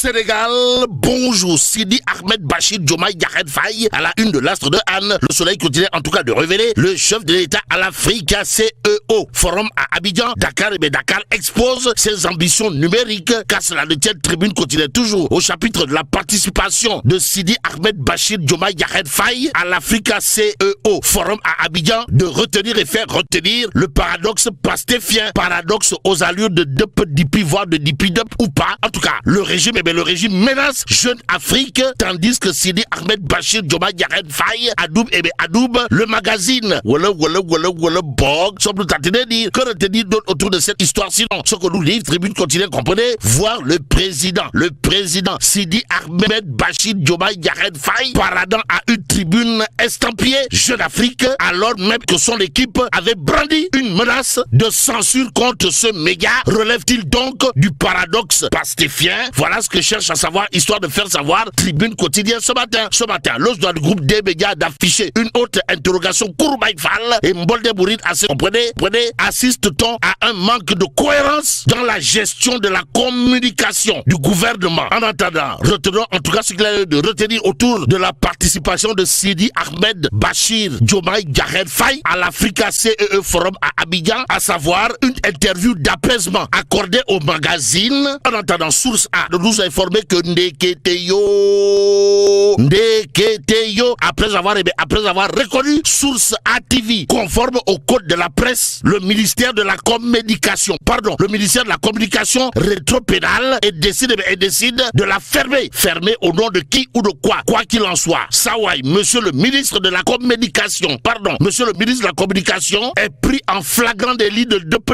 Sénégal, bonjour. Sidi Ahmed Bachir Diomaye Diakhar Faye à la une de l'Astre de Anne. Le Soleil continue en tout cas de révéler le chef de l'État à l'Afrique CEO. Forum à Abidjan, Dakar expose ses ambitions numériques. Car cela ne tient tribune continue toujours au chapitre de la participation de Sidi Ahmed Bachir Diomaye Diakhar Faye à l'Afrique CEO. Forum à Abidjan de retenir et faire retenir le paradoxe pastéfien. Paradoxe aux allures de Dup Dipi, voire de Dipi Dup ou pas. En tout cas, le régime menace Jeune Afrique, tandis que Sidi Ahmed Bachir Diomaye Diakhar Faye adoube le magazine. Voilà, bog, semble t'attendre dire, que retenir d'autres autour de cette histoire, sinon, ce que nous livre, tribune continue, comprenez, voir le président Sidi Ahmed Bachir Diomaye Diakhar Faye paradant à une tribune estampillée Jeune Afrique, alors même que son équipe avait brandi une menace de censure contre ce média. Relève-t-il donc du paradoxe pastéfien? Voilà ce que cherche à savoir, histoire de faire savoir Tribune quotidienne ce matin. L'os du groupe des médias d'afficher une autre interrogation. Kourbaïfal et Mbolde Bouride, comprenez, assiste-t-on à un manque de cohérence dans la gestion de la communication du gouvernement? En attendant, retenons en tout cas ce qu'il a de retenir autour de la participation de Sidi Ahmed Bachir Diomaye Diakhar Faye à l'Africa CEE Forum à Abidjan, à savoir une interview d'apaisement accordée au magazine. En attendant, source A de nous informer que Ndeketeyo, après avoir reconnu source A TV conforme au code de la presse, le ministère de la communication rétropénale et décide de la fermer au nom de qui ou de quoi qu'il en soit. Sawai, monsieur le ministre de la communication est pris en flagrant délit de Dup,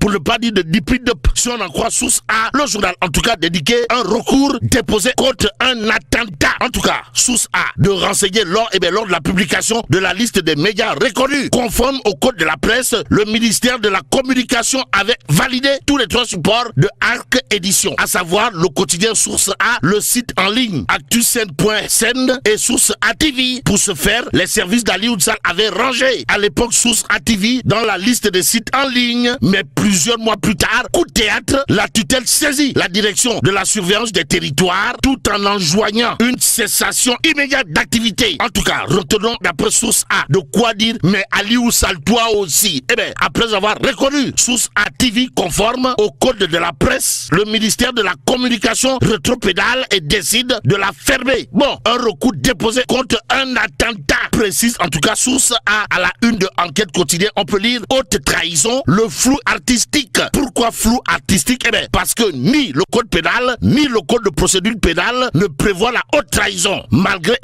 pour ne pas dire de Dipi Dup, si on en croit source A. Le journal en tout cas dédié un recours déposé contre un attentat. En tout cas, source A de renseigner lors de la publication de la liste des médias reconnus conforme au code de la presse, le ministère de la communication avait validé tous les 3 supports de Arc Édition, à savoir le quotidien Source A, le site en ligne actuscène.sn et Source A TV. Pour ce faire, les services d'Ali Oudsal avaient rangé à l'époque Source A TV dans la liste des sites en ligne, mais plusieurs mois plus tard, coup de théâtre, la tutelle saisit la direction de la surveillance des territoires tout en enjoignant une cessation immédiate d'activité. En tout cas, retenons d'après Source A de quoi dire, mais Ali Oudsal toi aussi. Après avoir reconnu Source A TV conforme au code de la presse, le ministère de la communication rétropédale et décide de la fermer. Un recours déposé contre un attentat, précise en tout cas Source A à la une de Enquête quotidienne. On peut lire haute trahison, le flou artistique. Pourquoi flou artistique? Parce que ni le code pénal, ni le code de procédure pénale ne prévoit la haute trahison. Malgré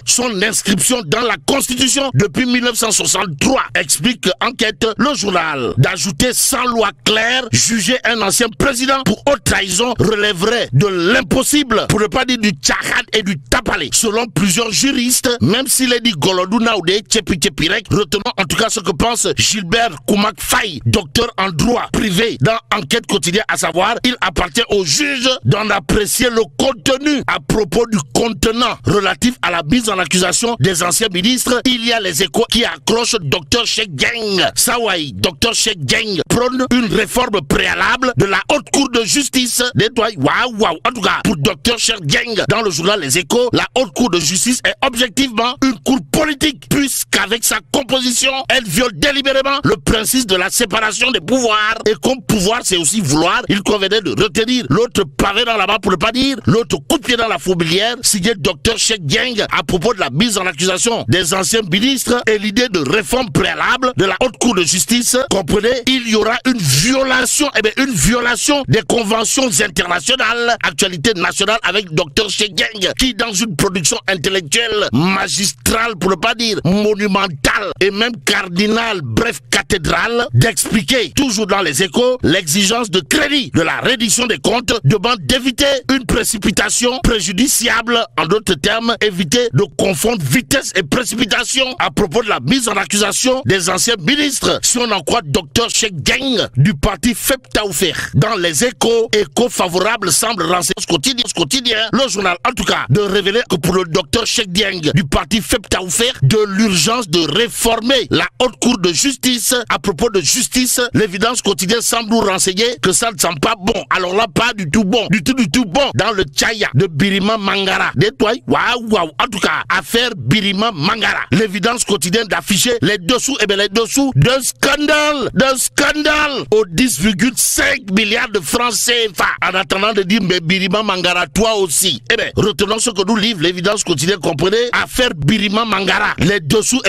son inscription dans la Constitution depuis 1963, explique Enquête, le journal. D'ajouter sans loi claire, juger un ancien président pour haute trahison relèverait de l'impossible, pour ne pas dire du tchahad et du tapalé. Selon plusieurs juristes, même s'il est dit Goloduna ou des Tchepirek, retenons en tout cas ce que pense Gilbert Koumak Faye, docteur en droit privé dans Enquête quotidienne, à savoir, il appartient au juge d'en apprécier le contenu. À propos du contenant relatif à la mise en accusation des anciens ministres, il y a les Échos qui accrochent Dr Cheikh Dieng. Sawai, Dr Cheikh Dieng prône une réforme préalable de la haute cour de justice. En tout cas, pour Dr Cheikh Dieng, dans le journal Les Échos, la haute cour de justice est objectivement une cour politique, puisqu'avec sa composition, elle viole délibérément le principe de la séparation des pouvoirs. Et comme pouvoir, c'est aussi vouloir, il convenait de retenir l'autre pavé dans la main, pour ne pas dire l'autre coup de pied dans la fourmilière, signé Dr Cheikh Dieng à propos de la mise en accusation des anciens ministres et l'idée de réforme préalable de la haute cour de justice. Comprenez, il y aura une violation des conventions internationales. Actualité nationale avec Dr Cheikh Dieng, qui dans une production intellectuelle magistrale, pour ne pas dire monumentale et même cardinale, bref cathédrale, d'expliquer toujours dans Les Échos l'exigence de crédit de la reddition des comptes, demande d'éviter une précipitation préjudiciable. En d'autres termes, éviter de confondre vitesse et précipitation à propos de la mise en accusation des anciens ministres, si on en croit Dr Cheikh Dieng du parti FEP Taoufer. Dans Les Échos, écho favorable semble renseigner ce quotidien, le journal en tout cas, de révéler que pour le Dr Cheikh Dieng du parti FEP Taoufer, de l'urgence de réformer la haute cour de justice. À propos de justice, l'évidence quotidienne semble nous renseigner que ça ne semble pas bon. Alors là, pas du tout bon, du tout. tout bon dans le Tchaya de Birima Mangara. Détoile, waouh. En tout cas, affaire Birima Mangara. L'évidence quotidienne d'afficher les dessous d'un scandale aux 10,5 milliards de francs CFA. En attendant de dire, mais Birima Mangara, toi aussi. Eh bien, retenons ce que nous livre l'évidence quotidienne, comprenez, affaire Birima Mangara. Les dessous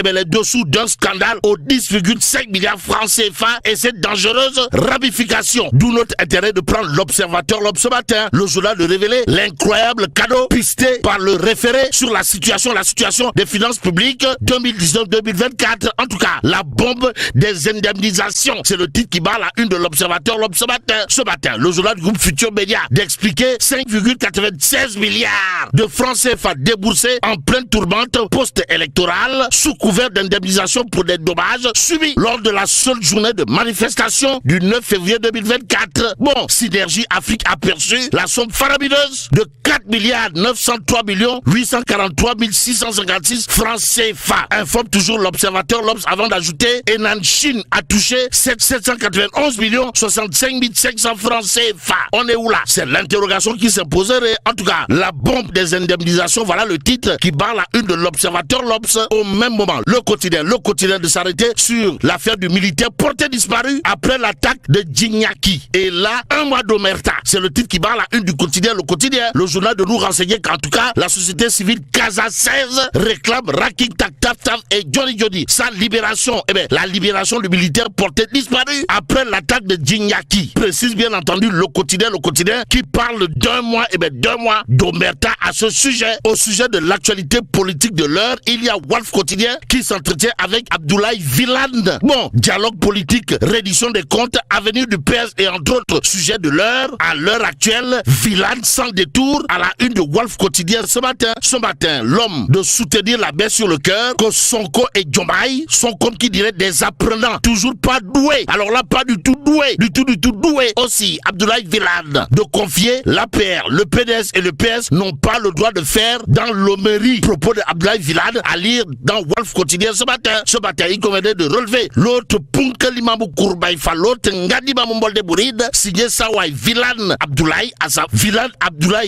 d'un scandale aux 10,5 milliards de francs CFA et cette dangereuse ramification. D'où notre intérêt de prendre l'Observateur ce matin. Le journal de révéler l'incroyable cadeau pisté par le référé sur la situation des finances publiques 2019-2024. En tout cas, la bombe des indemnisations. C'est le titre qui barre la une de l'Observateur ce matin. Le journal du groupe Futur Média d'expliquer 5,96 milliards de francs CFA déboursés en pleine tourmente post-électorale sous couvert d'indemnisation pour des dommages subis lors de la seule journée de manifestation du 9 février 2024. Bon, Synergie Afrique a perçu la somme faramineuse de 4 milliards 903 millions 843 656 francs CFA. Informe toujours l'Observateur avant d'ajouter Enan Chine a touché 791 millions 65 500 francs CFA. On est où là? C'est l'interrogation qui s'imposerait. En tout cas, la bombe des indemnisations, voilà le titre qui barre la une de l'Observateur au même moment. Le quotidien de s'arrêter sur l'affaire du militaire porté disparu après l'attaque de Djignaki. Et là, un mois d'omerta. C'est le titre qui barre la une du quotidien. Le quotidien, le journal de nous renseigner qu'en tout cas, la société civile Casa 16 réclame Raking Taf et Johnny Jody. Sa libération, la libération du militaire porté disparu après l'attaque de Djignaki. Précise bien entendu le quotidien qui parle d'un mois d'omerta à ce sujet. Au sujet de l'actualité politique de l'heure, il y a Wolf Quotidien qui s'entretient avec Abdoulaye Vilane. Bon, dialogue politique, reddition des comptes, avenir du PS et entre autres sujets de l'heure. À l'heure actuelle, Vilane sans détour à la une de Wolf Quotidien ce matin, l'homme de soutenir la baisse sur le cœur que Sonko et Diomaye sont comme qui dirait des apprenants, toujours pas doués. Alors là, pas du tout doués, du tout doués. Aussi, Abdoulaye Vilane de confier l'APR, le PDS et le PS n'ont pas le droit de faire dans l'hommerie. Propos de Abdoulaye Vilane à lire dans Wolf Quotidien ce matin, il convenait de relever l'autre Punkalimamou Kourbaïfa, l'autre Ngadimamou Mbolde Bouride, signé Sawai Vilane Abdoulaye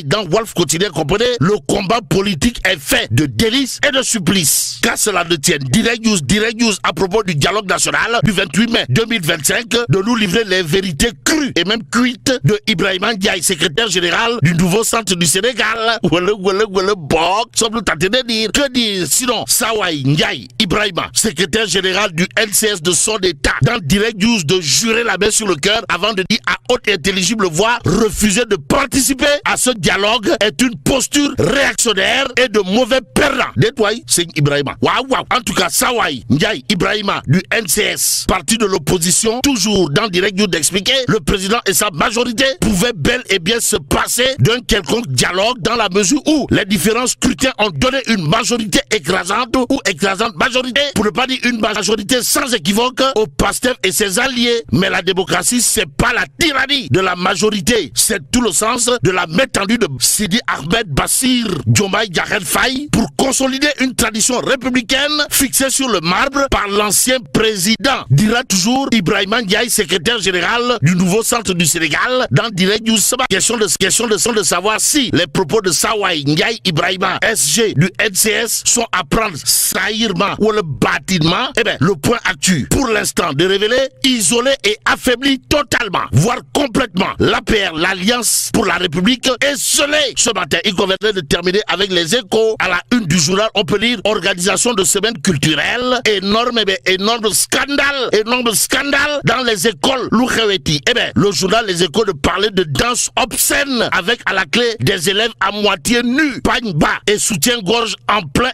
dans Wolf Quotidien, comprenez, le combat politique est fait de délices et de supplices. Qu'à cela ne tienne, Direct News à propos du dialogue national du 28 mai 2025, de nous livrer les vérités crues et même cuites de Ibrahima Ndiaye, secrétaire général du nouveau centre du Sénégal. Sommes-nous tentés de dire. Que dire sinon Sawai Ndiaye Ibrahima, secrétaire général du NCS de son état, dans Direct News de jurer la main sur le cœur avant de dire à haute et intelligible voix refuser de participer à ce dialogue est une posture réactionnaire et de mauvais perdant. Détoile, c'est Ibrahima. Waouh. En tout cas, Sawai Ndiaye Ibrahima du NCS, parti de l'opposition, toujours dans Direct News d'expliquer, le président et sa majorité pouvaient bel et bien se passer d'un quelconque dialogue dans la mesure où les différents scrutins ont donné une majorité écrasante majorité, pour ne pas dire une majorité sans équivoque, au PASTEF et ses alliés. Mais la démocratie, c'est pas la tyrannie de la majorité, c'est tout le sens de la main tendue de Sidi Ahmed Bassir Diomaye Diakhar Faye pour consolider une tradition républicaine fixée sur le marbre par l'ancien président, dira toujours Ibrahima Ndiaye, secrétaire général du nouveau centre du Sénégal, dans Direct News. Question de savoir si les propos de Sawai Ndiaye Ibrahima, SG du NCS, sont à prendre saillement ou le bâtiment. Le point actu, pour l'instant, de révéler isolé et affaibli totalement, voire complètement, l'APR, l'Alliance pour la République, est scellée. Ce matin, il conviendrait de terminer avec les échos. À la une du journal, on peut lire organisation de semaine culturelle, énorme scandale dans les écoles Loukheweti. Le journal Les Échos de parler de danse obscène avec à la clé des élèves à moitié nus, pagne bas et soutien-gorge en plein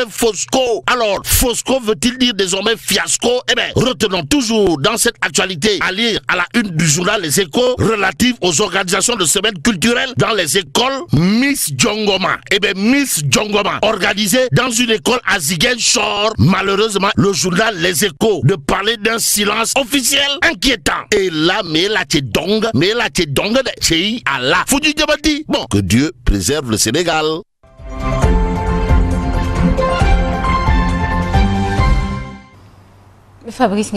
Fosco. Alors, Fosco veut-il dire désormais fiasco? Retenons toujours dans cette actualité à lire à la une du journal Les Échos relative aux organisations de semaine culturelle dans les écoles Miss Djongoma. Miss Djongoma, organisée dans une école à Ziguinchor. Malheureusement, le journal Les Échos de parler d'un silence officiel inquiétant. Et là, mais là, t'es dong, c'est Allah. Foudu Diabati. Bon, que Dieu préserve le Sénégal. Fabrice